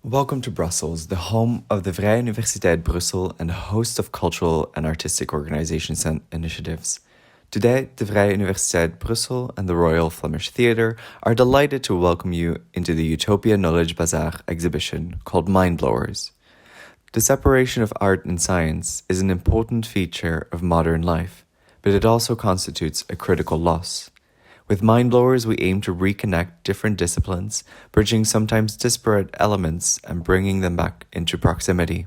Welcome to Brussels, the home of the Vrije Universiteit Brussel and a host of cultural and artistic organizations and initiatives. Today, the Vrije Universiteit Brussel and the Royal Flemish Theatre are delighted to welcome you into the EUTOPIA Knowledge Bazaar exhibition called Mindblowers. The separation of art and science is an important feature of modern life, but it also constitutes a critical loss. With Mindblowers, we aim to reconnect different disciplines, bridging sometimes disparate elements and bringing them back into proximity.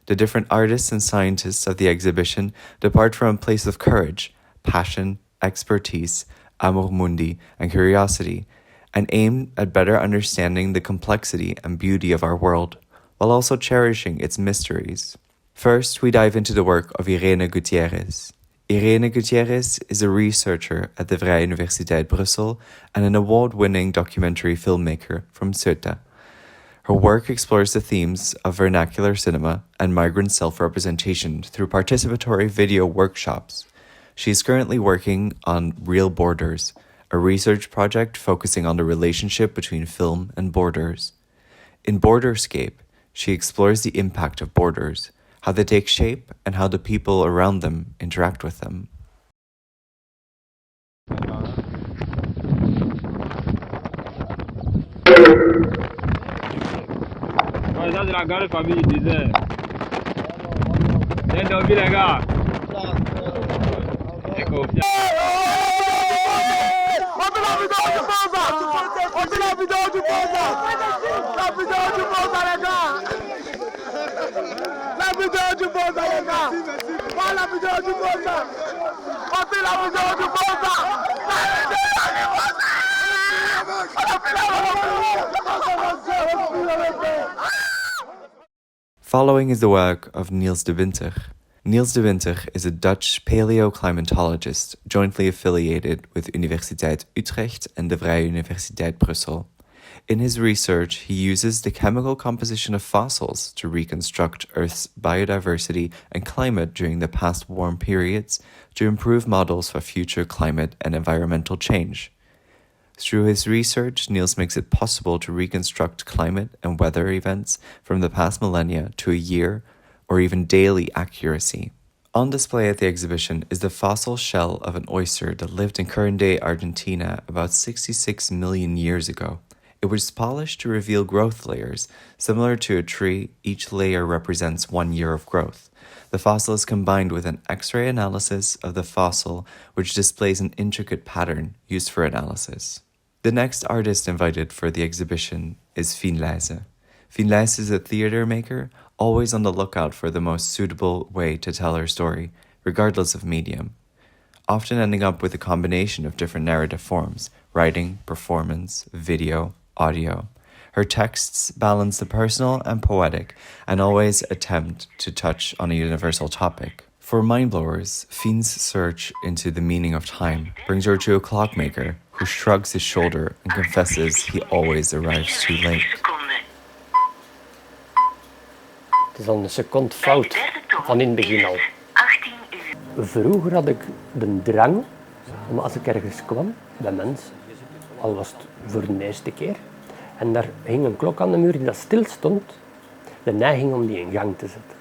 The different artists and scientists of the exhibition depart from a place of courage, passion, expertise, amor mundi, and curiosity, and aim at better understanding the complexity and beauty of our world, while also cherishing its mysteries. First, we dive into the work of Irena Gutierrez. Irena Gutierrez is a researcher at the Vrije Universiteit Brussel and an award-winning documentary filmmaker from Ceuta. Her work explores the themes of vernacular cinema and migrant self-representation through participatory video workshops. She is currently working on Real Borders, a research project focusing on the relationship between film and borders. In Borderscape, she explores the impact of borders, how they take shape, and how the people around them interact with them. Ça c'est la grande famille du désert. Viens dormir les gars. C'est confiant. Following is the work of Niels de Winter. Niels de Winter is a Dutch paleoclimatologist jointly affiliated with Universiteit Utrecht and the Vrije Universiteit Brussel. In his research, he uses the chemical composition of fossils to reconstruct Earth's biodiversity and climate during the past warm periods to improve models for future climate and environmental change. Through his research, Niels makes it possible to reconstruct climate and weather events from the past millennia to a year or even daily accuracy. On display at the exhibition is the fossil shell of an oyster that lived in current-day Argentina about 66 million years ago. It was polished to reveal growth layers. Similar to a tree, each layer represents 1 year of growth. The fossil is combined with an X-ray analysis of the fossil, which displays an intricate pattern used for analysis. The next artist invited for the exhibition is Vrije. Vrije is a theatre maker, always on the lookout for the most suitable way to tell her story, regardless of medium, often ending up with a combination of different narrative forms: writing, performance, video, audio. Her texts balance the personal and poetic and always attempt to touch on a universal topic. For Mindblowers, Fien's search into the meaning of time brings her to a clockmaker who shrugs his shoulder and confesses he always arrives too late. Het is al een seconde fout van in het begin al. Vroeger had ik de drang om als ik ergens kwam, bij mensen, al was het voor de eerste keer, en daar hing een klok aan de muur die dat stil stond, de neiging om die in gang te zetten.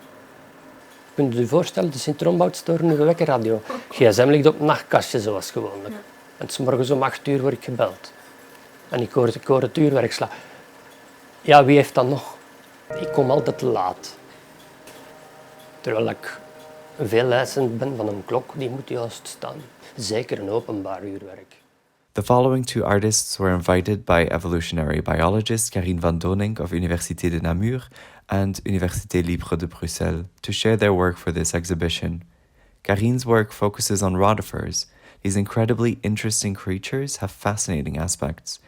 Kunt u voorstellen, de Sint-Rombout storen nu de wekkerradio. GSM ligt op het nachtkastje zoals gewoonlijk. En 's morgens om 8 uur word ik gebeld. En ik hoor het uurwerk slaan. Ja, wie heeft dat nog? Ik kom altijd te laat. Terwijl ik veel eisend ben van een klok, die moet juist staan. Zeker een openbaar uurwerk. The following two artists were invited by evolutionary biologist Karine van Donink of Université de Namur and Université Libre de Bruxelles to share their work for this exhibition. Karine's work focuses on rotifers. These incredibly interesting creatures have fascinating aspects.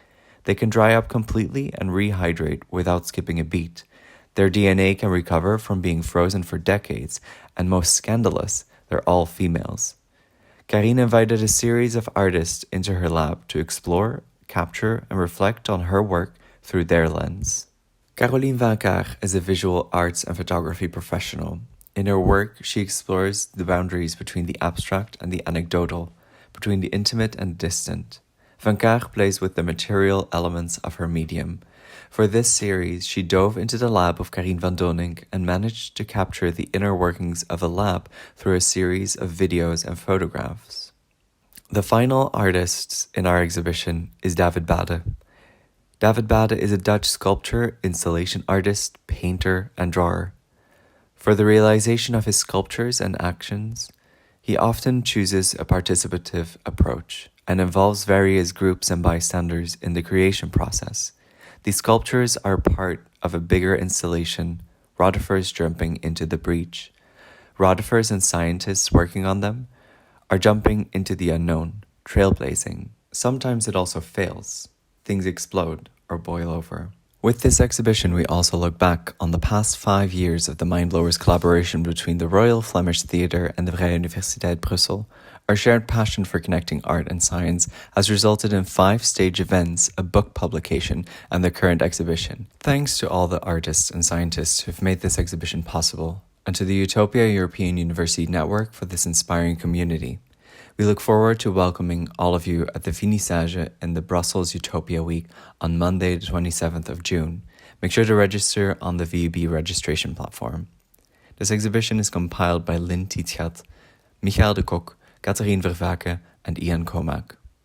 They can dry up completely and rehydrate without skipping a beat. Their DNA can recover from being frozen for decades, and most scandalous, they're all females. Karine invited a series of artists into her lab to explore, capture, and reflect on her work through their lens. Caroline Vainqueur is a visual arts and photography professional. In her work, she explores the boundaries between the abstract and the anecdotal, between the intimate and distant. Van Kaar plays with the material elements of her medium. For this series, she dove into the lab of Karin van Donink and managed to capture the inner workings of a lab through a series of videos and photographs. The final artist in our exhibition is David Bade. David Bade is a Dutch sculptor, installation artist, painter, and drawer. For the realization of his sculptures and actions, he often chooses a participative approach and involves various groups and bystanders in the creation process. These sculptures are part of a bigger installation, rotifers jumping into the breach. Rotifers and scientists working on them are jumping into the unknown, trailblazing. Sometimes it also fails. Things explode or boil over. With this exhibition, we also look back on the past 5 years of the Mindblowers collaboration between the Royal Flemish Theatre and the Vrije Universiteit Brussel. Our shared passion for connecting art and science has resulted in 5 stage events, a book publication, and the current exhibition. Thanks to all the artists and scientists who've made this exhibition possible, and to the EUTOPIA European University Network for this inspiring community. We look forward to welcoming all of you at the Finissage in the Brussels Utopia Week on Monday, the 27th of June. Make sure to register on the VUB registration platform. This exhibition is compiled by Lynn Tietgat, Michael de Kok, Catherine Vervaeke, and Ian Komak.